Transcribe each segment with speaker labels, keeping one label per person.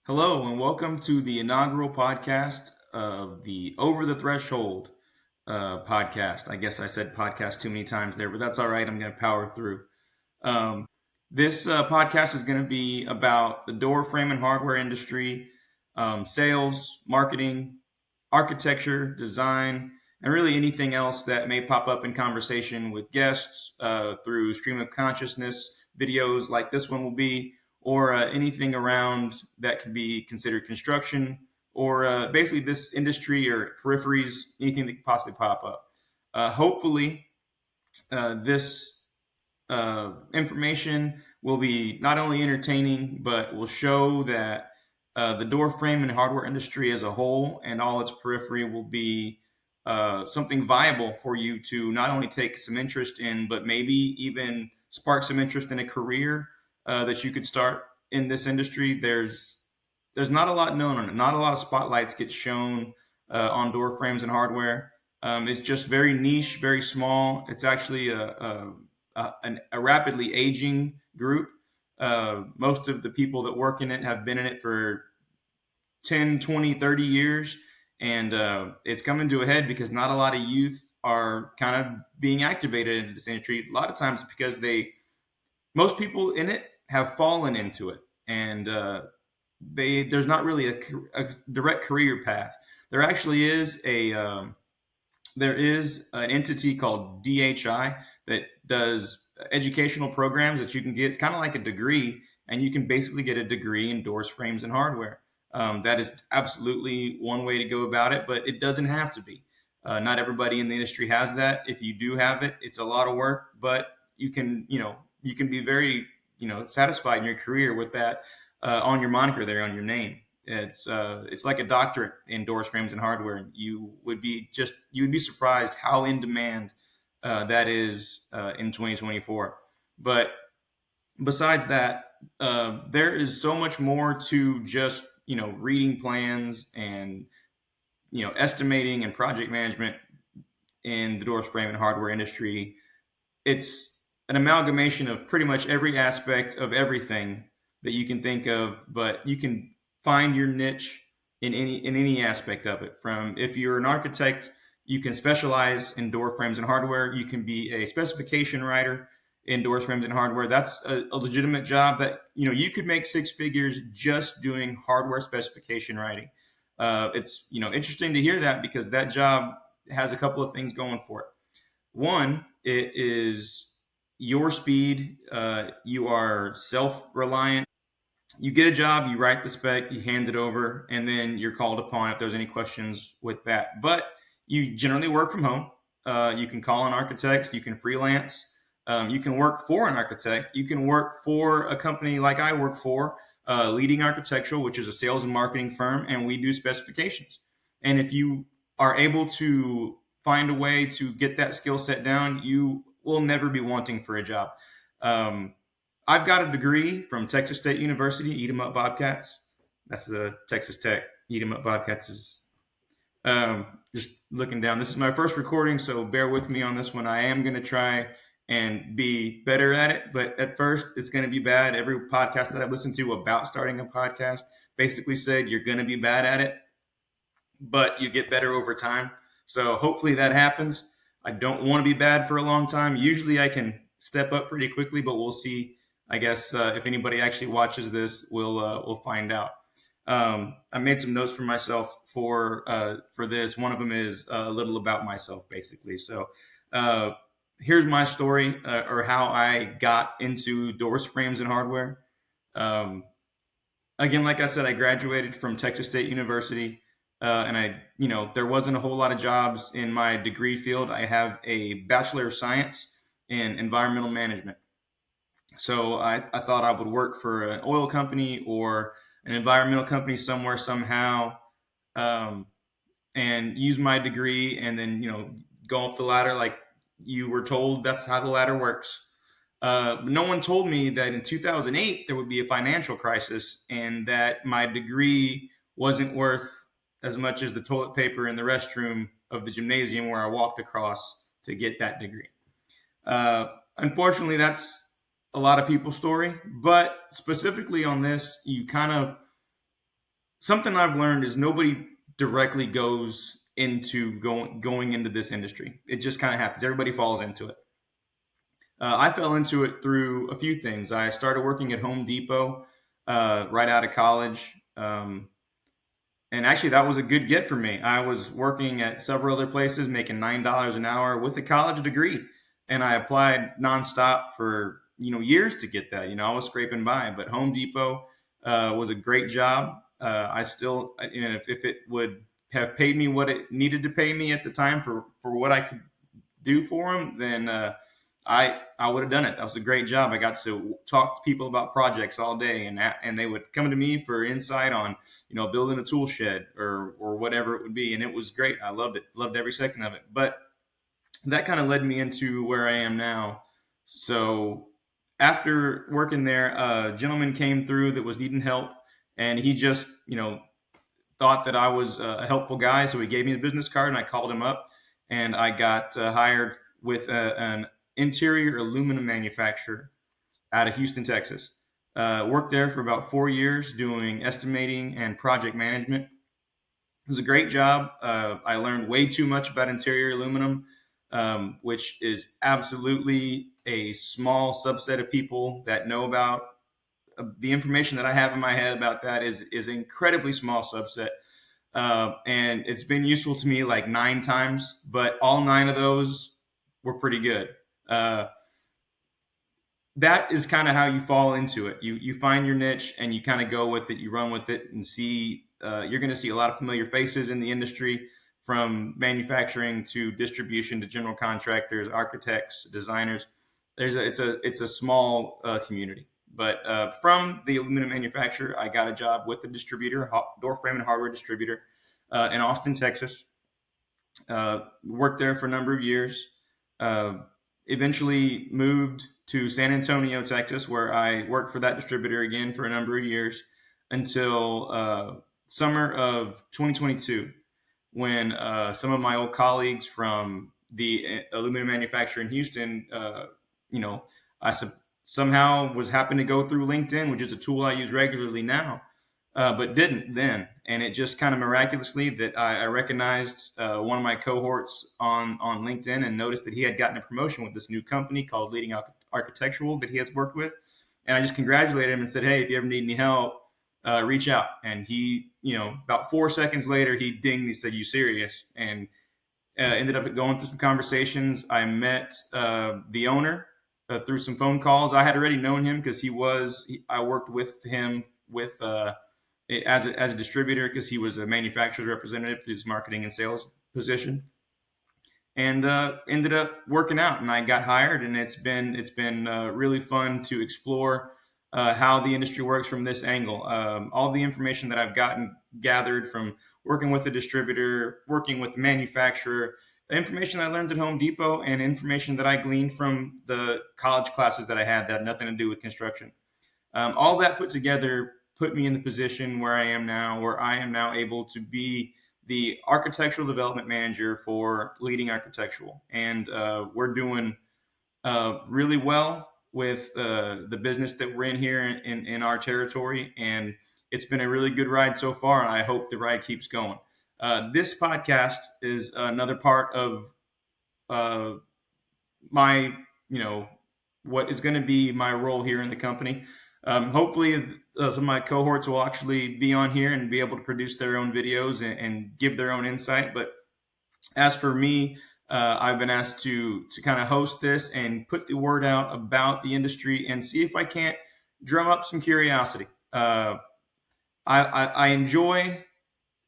Speaker 1: Hello, and welcome to the inaugural podcast of the Over the Threshold podcast. I guess I said podcast too many times there, but that's all right. I'm going to power through. Um, this podcast is going to be about the door frame and hardware industry, sales, marketing, architecture, design, and really anything else that may pop up in conversation with guests through stream of consciousness videos like this one will be, or anything around that could be considered construction, or basically this industry or peripheries, anything that could possibly pop up. Hopefully, this information will be not only entertaining, but will show that the door frame and hardware industry as a whole and all its periphery will be something viable for you to not only take some interest in, but maybe even spark some interest in a career that you could start in this industry. There's not a lot known on it. Not a lot of spotlights get shown on door frames and hardware. It's just very niche, very small. It's actually a rapidly aging group. Most of the people that work in it have been in it for 10, 20, 30 years. And it's coming to a head because not a lot of youth are kind of being activated into this industry. A lot of times because most people in it have fallen into it. And there's not really a direct career path. There actually is there is an entity called DHI that does educational programs that you can get. It's kind of like a degree, and you can basically get a degree in doors, frames, and hardware. That is absolutely one way to go about it, but it doesn't have to be. Not everybody in the industry has that. If you do have it, it's a lot of work, but you can be very, satisfied in your career with that on your moniker there on your name. It's like a doctorate in doors, frames, and hardware. You would be surprised how in demand that is in 2024. But besides that, there is so much more to just reading plans and estimating and project management in the doors, frame, and hardware industry. It's an amalgamation of pretty much every aspect of everything that you can think of, but you can find your niche in any aspect of it. From if you're an architect, you can specialize in door frames and hardware. You can be a specification writer in doors, frames, and hardware. That's a legitimate job that you could make six figures just doing hardware specification writing. It's interesting to hear that because that job has a couple of things going for it. One, it is your speed. You are self reliant. You get a job, you write the spec, you hand it over, and then you're called upon if there's any questions with that. But you generally work from home. You can call on architects, you can freelance, you can work for an architect, you can work for a company like I work for, Leading Architectural, which is a sales and marketing firm, and we do specifications. And if you are able to find a way to get that skill set down, you will never be wanting for a job. Um, I've got a degree from Texas State University, Eat 'em Up Bobcats. That's the Texas Tech. Eat 'em Up Bobcats is just looking down. This is my first recording, so bear with me on this one. I am going to try and be better at it, but at first it's going to be bad. Every podcast that I've listened to about starting a podcast basically said you're going to be bad at it, but you get better over time. So hopefully that happens. I don't want to be bad for a long time. Usually I can step up pretty quickly, but we'll see. I guess if anybody actually watches this, we'll find out. I made some notes for myself for this. One of them is a little about myself, basically. So uh, here's my story or how I got into doors, frames, and hardware. Um, Again, like I said, I graduated from Texas State University, and there wasn't a whole lot of jobs in my degree field. I have a Bachelor of Science in Environmental Management. So I thought I would work for an oil company or an environmental company somewhere somehow, um, and use my degree, and then go up the ladder like you were told. That's how the ladder works. But no one told me that in 2008 there would be a financial crisis and that my degree wasn't worth as much as the toilet paper in the restroom of the gymnasium where I walked across to get that degree. Unfortunately, that's a lot of people's story, but specifically on this, you kind of something I've learned is nobody directly goes into going into this industry. It just kind of happens. Everybody falls into it. I fell into it through a few things. I started working at Home Depot right out of college. And actually, that was a good get for me. I was working at several other places, making $9 an hour with a college degree, and I applied nonstop for years to get that. I was scraping by, but Home Depot was a great job. I still, if it would have paid me what it needed to pay me at the time for what I could do for them, then I would have done it. That was a great job. I got to talk to people about projects all day, and they would come to me for insight on building a tool shed or whatever it would be, and it was great. I loved it, loved every second of it. But that kind of led me into where I am now. So after working there, a gentleman came through that was needing help, and he just thought that I was a helpful guy, so he gave me a business card, and I called him up, and I got hired with an interior aluminum manufacturer out of Houston, Texas. Worked there for about 4 years doing estimating and project management. It was a great job. I learned way too much about interior aluminum, which is absolutely a small subset of people that know about. The information that I have in my head about that is an incredibly small subset. And it's been useful to me like 9 times, but all 9 of those were pretty good. That is kind of how you fall into it. You find your niche and you kind of go with it. You run with it and see. You're going to see a lot of familiar faces in the industry, from manufacturing to distribution to general contractors, architects, designers. It's a small community. But from the aluminum manufacturer, I got a job with the distributor, door frame and hardware distributor, in Austin, Texas. Worked there for a number of years. Eventually moved to San Antonio, Texas, where I worked for that distributor again for a number of years until summer of 2022, when some of my old colleagues from the aluminum manufacturer in Houston, I somehow was happened to go through LinkedIn, which is a tool I use regularly now, but didn't then. And it just kind of miraculously that I recognized one of my cohorts on LinkedIn and noticed that he had gotten a promotion with this new company called Leading Architectural that he has worked with. And I just congratulated him and said, hey, if you ever need any help, reach out. And he, about 4 seconds later, he dinged. He said, you serious? And ended up going through some conversations. I met the owner through some phone calls. I had already known him because I worked with him as a distributor, because he was a manufacturer's representative through his marketing and sales position, and ended up working out. And I got hired, and it's been really fun to explore how the industry works from this angle. All the information that I've gathered from working with a distributor, working with the manufacturer, the information I learned at Home Depot, and information that I gleaned from the college classes that I had that had nothing to do with construction. All that put together put me in the position where I am now, where I am now able to be the architectural development manager for Leading Architectural. And we're doing really well with the business that we're in here in our territory. And it's been a really good ride so far, and I hope the ride keeps going. This podcast is another part of my, what is going to be my role here in the company. Hopefully, some of my cohorts will actually be on here and be able to produce their own videos and give their own insight. But as for me, I've been asked to kind of host this and put the word out about the industry and see if I can't drum up some curiosity. I enjoy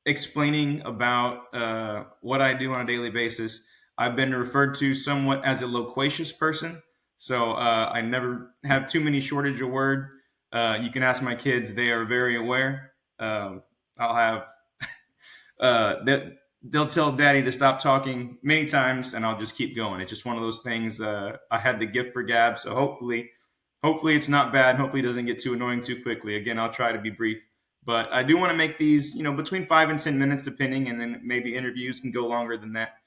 Speaker 1: explaining about what I do on a daily basis. I've been referred to somewhat as a loquacious person, so I never have too many shortage of word. You can ask my kids; they are very aware. I'll have they'll tell Daddy to stop talking many times, and I'll just keep going. It's just one of those things. I had the gift for gab, so hopefully it's not bad. Hopefully, it doesn't get too annoying too quickly. Again, I'll try to be brief. But I do want to make these, between 5 and 10 minutes, depending, and then maybe interviews can go longer than that.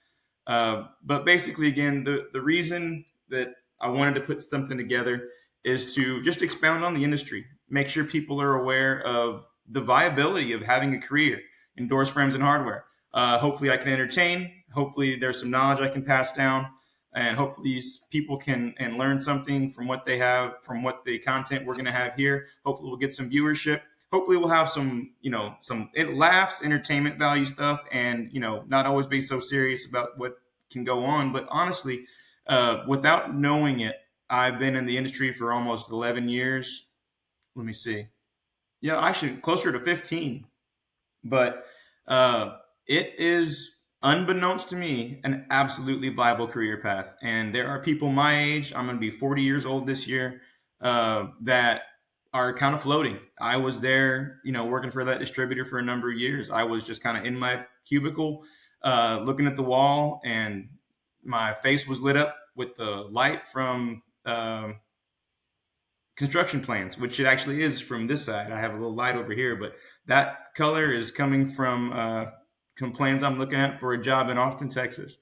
Speaker 1: But basically, again, the reason that I wanted to put something together is to just expound on the industry, make sure people are aware of the viability of having a career in doors, frames, and hardware. Hopefully, I can entertain. Hopefully, there's some knowledge I can pass down, and hopefully, these people can and learn something from what they have, from what the content we're going to have here. Hopefully, we'll get some viewership. Hopefully, we'll have some, some laughs, entertainment value stuff, and not always be so serious about what can go on. But honestly, without knowing it, I've been in the industry for almost 11 years. Let me see. Actually closer to 15. But it is, unbeknownst to me, an absolutely viable career path. And there are people my age, I'm going to be 40 years old this year, that are kind of floating. I was there, working for that distributor for a number of years. I was just kind of in my cubicle, looking at the wall, and my face was lit up with the light from construction plans, which it actually is from this side. I have a little light over here, but that color is coming from plans I'm looking at for a job in Austin, Texas.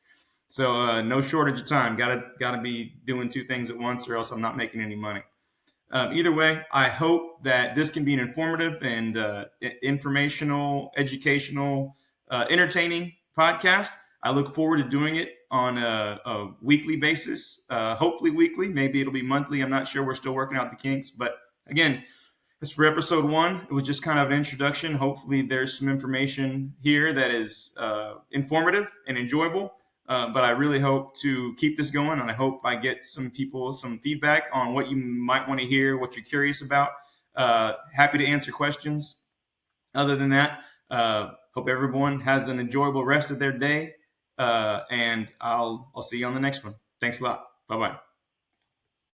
Speaker 1: So no shortage of time. Gotta be doing two things at once, or else I'm not making any money. Either way, I hope that this can be an informative and informational, educational, entertaining podcast. I look forward to doing it on a weekly basis, hopefully weekly. Maybe it'll be monthly. I'm not sure. We're still working out the kinks. But again, as for episode 1, it was just kind of an introduction. Hopefully there's some information here that is informative and enjoyable. But I really hope to keep this going, and I hope I get some people some feedback on what you might want to hear, what you're curious about. Happy to answer questions. Other than that, hope everyone has an enjoyable rest of their day, and I'll see you on the next one. Thanks a lot. Bye bye.